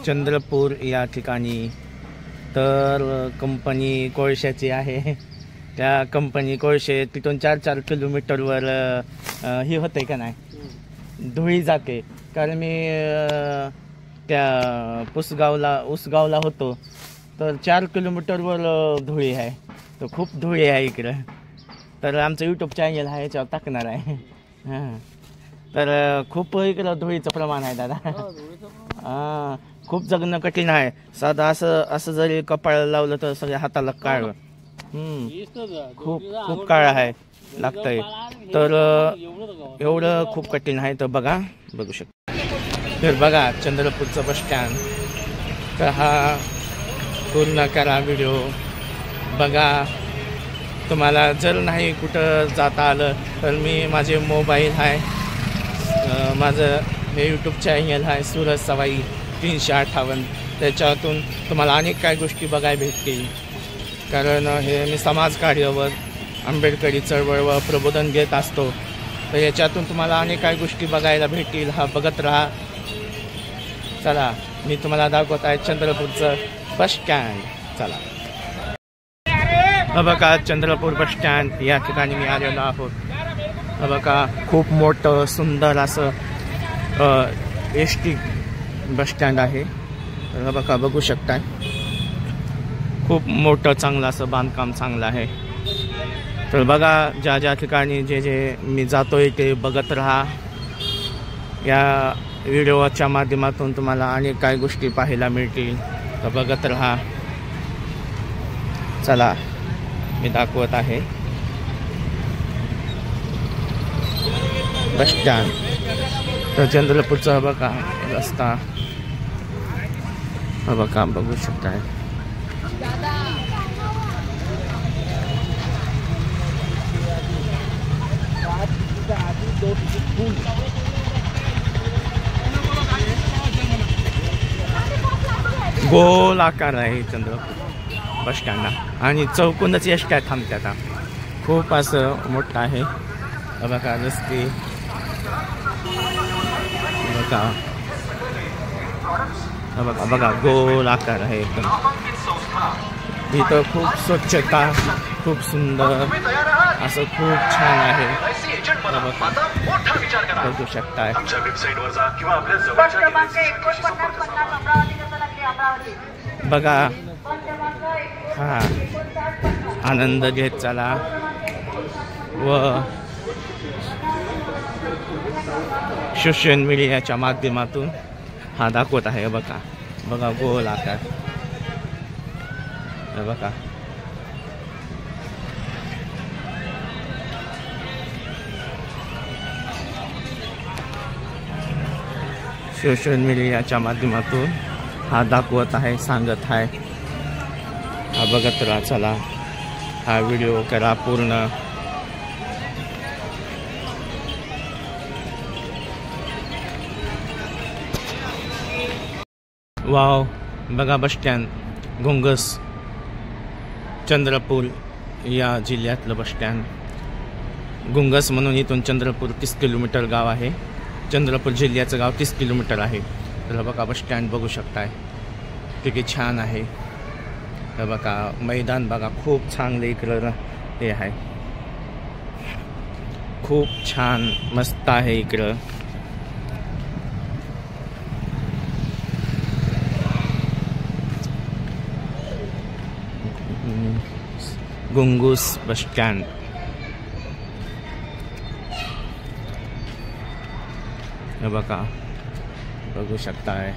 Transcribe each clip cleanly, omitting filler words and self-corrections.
चंद्रपूर या ठिकाणी. तर कंपनी कोळशाची आहे. त्या कंपनी कोळशे तिथून 4-4 किलोमीटरवर ही होते का नाही, धुळी जाते. कारण मी त्या उसगावला होतो तर 4 किलोमीटरवर धुळी आहे. तर खूप धुळी आहे इकडं. तर आमचं यूट्यूब चॅनल आहे याच्यावर टाकणार आहे. हां, तर खूप इकडं धुळीचं प्रमाण आहे दादा. हां, खूप जगणं कठीण आहे. साधं असं जरी कपाळ लावलं तर सगळ्या हाताला काळ. खूप काळ आहे लागतंय. तर एवढं खूप कठीण आहे. तर बघू शकता. तर बघा चंद्रपूरचं बस स्टँड. तर हा पूर्ण करा व्हिडिओ बघा. तुम्हाला जर नाही कुठं जाता आलं तर मी माझे मोबाईल आहे, माझं हे यूट्यूब चॅनल आहे सूरज सवाई 358. त्याच्यातून तुम्हाला अनेक काही गोष्टी बघायला भेटतील. कारण हे मी समाजकार्यावर आंबेडकरी चळवळ व प्रबोधन देत असतो. तर याच्यातून तुम्हाला अनेक काही गोष्टी बघायला भेटतील. हा बघत राहा. चला मी तुम्हाला दाखवत आहे चंद्रपूरचं बस स्टँड. चला बघा चंद्रपूर बस स्टँड या ठिकाणी मी आलेलो आहोत. बघा खूप मोठं सुंदर असं एसटी बस स्टँड आहे. बघा बघू शकता. खूप मोठं चांगलं असं बांधकाम चांगलं आहे. तर बघा ज्या ठिकाणी जे मी जातोय ते बघत राहा. या व्हिडिओच्या माध्यमातून तुम्हाला अनेक काही गोष्टी पाहायला मिळतील. तर बघत राहा. चला मी दाखवत आहे बस स्टँड. तर चंद्रपूरचा बघा रस्ता बघा बघू शकताय. गोल आकार आहे चंद्रपूर बस स्टँडला आणि चौकोनच एसट्या थांबतात. खूप असं मोठं आहे. बघा रस्ते बघा गोल आकार आहे एकदम. इथं खूप स्वच्छता, खूप सुंदर असं खूप छान आहे. बघू शकताय. बघा हा आनंद घेत चला व सोशल मीडियाच्या माध्यमातून हा दाखवत आहे. बघा गोल आकार. बघा सोशल मीडियाच्या माध्यमातून हा दाखवत आहे, सांगत आहे. हा बघत राहा. चला हा व्हिडिओ करा पूर्ण. वाव बघा बस स्टँड घोंगस चंद्रपूर या जिल्ह्यातलं बस स्टँड. घोंगस म्हणून इथून चंद्रपूर 30 किलोमीटर गाव आहे. चंद्रपूर जिल्ह्याचं गाव 30 किलोमीटर आहे. तर बघा बस स्टँड बघू शकताय किती छान आहे. तर बघा मैदान बघा खूप चांगलं इकडं हे आहे. खूप छान मस्त आहे इकडं. घोंगस बस स्टँड. बघा बघू शकताय.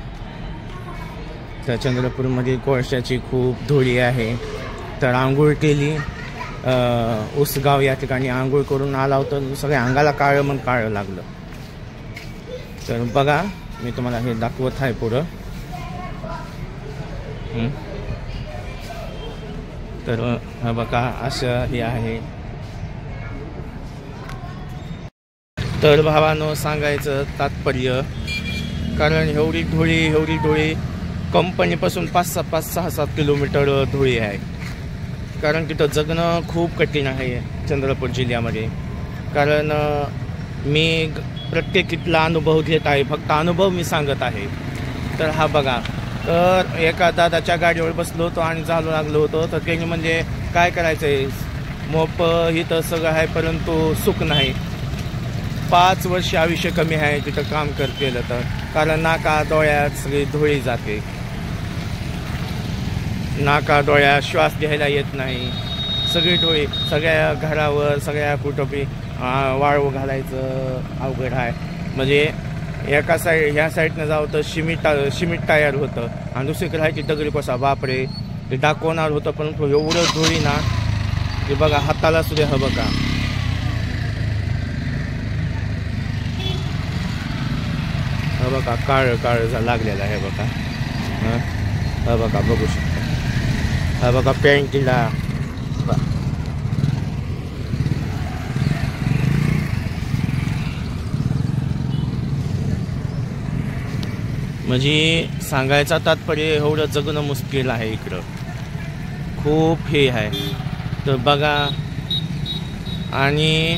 तर चंद्रपूरमध्ये कोळशाची खूप धुळी आहे. तर आंघोळ केली उसगाव या ठिकाणी आंघोळ करून आला होता. सगळ्या अंगाला काळं लागलं. तर बघा मी तुम्हाला हे दाखवत आहे पुढं. तर बघा असं हे आहे. तर भावानो सांगायचं तात्पर्य, कारण एवढी धुळी कंपनीपासून 5-6-7 किलोमीटर धुळी आहे. कारण तिथं जगणं खूप कठीण आहे चंद्रपूर जिल्ह्यामध्ये. कारण मी प्रत्येक इथला अनुभव घेत आहे, फक्त अनुभव मी सांगत आहे. तर हा बघा तर एका दादाच्या गाडीवर बसलो होतो आणि चालू लागलो होतो. तर त्यांनी म्हणजे काय करायचंय, मोप ही तर सगळं आहे परंतु सुख नाही. 5 वर्ष आयुष्य कमी आहे तिथं काम केलं तर, कारण नाका डोळ्यात सगळी धुळी जाते. नाका डोळ्यात श्वास घ्यायला येत नाही, सगळी डोळी. सगळ्या घरावर सगळ्या कुठं वाळू घालायचं अवघड आहे. म्हणजे एका ह्या साईडनं जावं तर सिमेंट तयार होतं आणि दुसरीकडे आहे की दगडी कोसा. बापरे, ते दाखवणार होतं पण एवढं धुळी ना की बघा हाताला सुद्धा. हं बघा, हा बघा काळ काळ लागलेला आहे बघा. हा बघा, बघू शकता. हा बघा पॅन्टीला म्हणजे सांगायचा तात्पर्य एवढं जगणं मुश्किल आहे इकडं, खूप हे आहे. तर बघा, आणि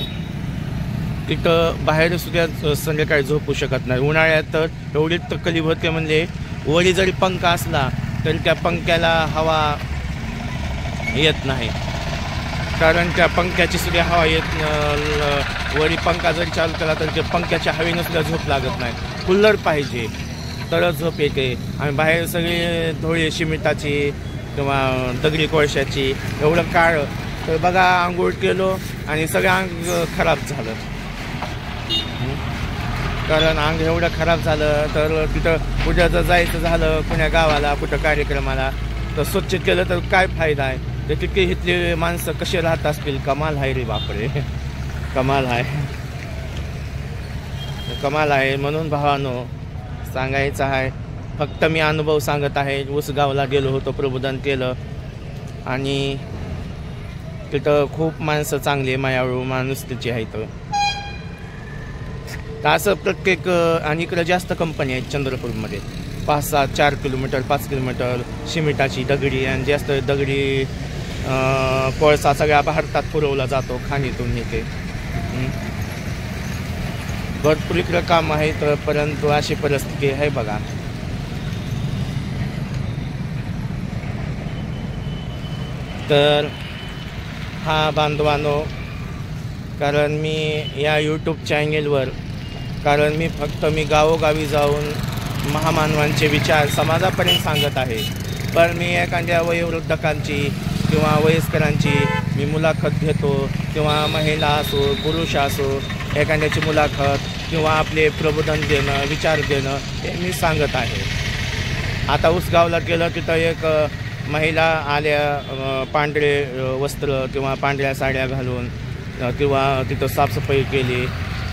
तिथं बाहेर सुद्धा संध्याकाळी झोपू शकत नाही. उन्हाळ्यात तर एवढी तकलीफ होते, म्हणजे वरी जरी पंखा असला तरी त्या पंख्याला हवा येत नाही, कारण त्या पंख्याची सुद्धा हवा येत. वरी पंखा जरी चालू केला तर त्या पंख्याच्या हवेनं सुद्धा झोप लागत नाही. कूलर पाहिजे तरच झोप येते. आणि बाहेर सगळी धुळी सिमेंटाची किंवा दगडी कोळशाची, एवढं काळ. तर बघा, आंघोळ केलो आणि सगळं अंग खराब झालं. कारण अंग एवढं खराब झालं तर तिथं कुठं जर जायचं झालं कुण्या गावाला, कुठं कार्यक्रमाला, तर स्वच्छ केलं तर काय फायदा आहे. तर तितके इथले माणसं कसे राहत असतील. कमाल आहे रे बापरे, कमाल आहे, कमाल आहे. म्हणून भावानो सांगायचं आहे, फक्त मी अनुभव सांगत आहे. उसगावला गेलो होतो, प्रबोधन केलं आणि तिथं खूप माणसं चांगली मायाळू माणूस तिची आहेत. तर असं प्रत्येक, आणि इकडं जास्त कंपनी आहेत चंद्रपूरमध्ये. 5-6 4 किलोमीटर 5 किलोमीटर सिमेंटाची दगडी, आणि जास्त दगडी कोळसा सगळ्या भारतात पुरवला जातो, खाणीतून येते. भरपूर इकडं काम आहे. तर परंतु अशी परिस्थिती आहे बघा. तर हा बांधवानो, कारण मी या यूट्यूब चॅनेलवर, कारण मी गावोगावी जाऊन महामानवांचे विचार समाजापर्यंत सांगत आहे. पण मी एखाद्या वयोवृद्धकांची किंवा वयस्करांची मी मुलाखत घेतो, किंवा महिला असो पुरुष असो, एखाद्याची मुलाखत किंवा आपले प्रबोधन देणं, विचार देणं, हे मी सांगत आहे. आता उसगावला गेलं, तिथं एक महिला आल्या पांढरे वस्त्र किंवा पांढऱ्या साड्या घालून, किंवा तिथं साफसफाई केली,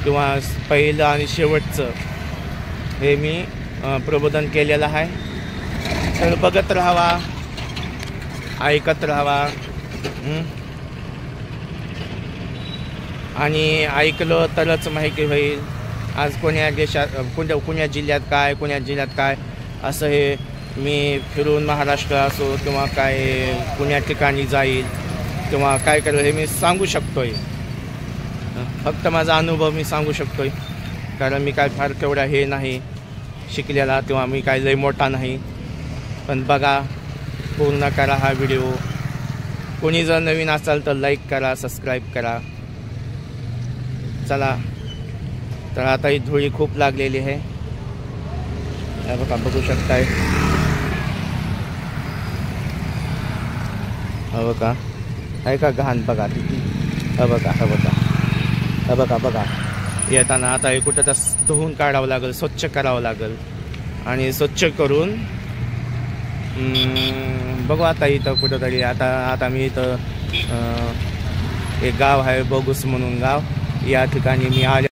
किंवा पहिलं आणि शेवटचं हे मी प्रबोधन केलेलं आहे. तर बघत राहावा, ऐकत राहावा. आणि ऐकलं तरच माहिती होईल. आज कोण्या देशात, कोण्या जिल्ह्यात काय, कोण्या जिल्ह्यात काय, असं हे मी फिरून महाराष्ट्र असो किंवा काय पुण्या ठिकाणी जाईल किंवा काय करेल हे मी सांगू शकतोय. फक्त माझा अनुभव मी सांगू शकतोय, कारण मी काय फार तेवढा हे नाही शिकलेला, किंवा मी काय लय मोठा नाही. पण बघा, पूर्ण करा हा व्हिडिओ. कोणी जर नवीन असाल तर लाईक करा, सबस्क्राईब करा. चला, तर आता ही धुळी खूप लागलेली आहे, बघा, बघू शकताय. हो बघा, आहे का घाण बघा तिथे. हा बघा, हा बघा, हा बघा, बघा. येताना आता हे कुठं तर धुवून काढावं लागेल, स्वच्छ करावं लागेल. आणि स्वच्छ करून बघू आता इथं कुठंतरी. आता मी इथं एक गाव आहे बघूस म्हणून गाव, या ठिकाणी मी आले.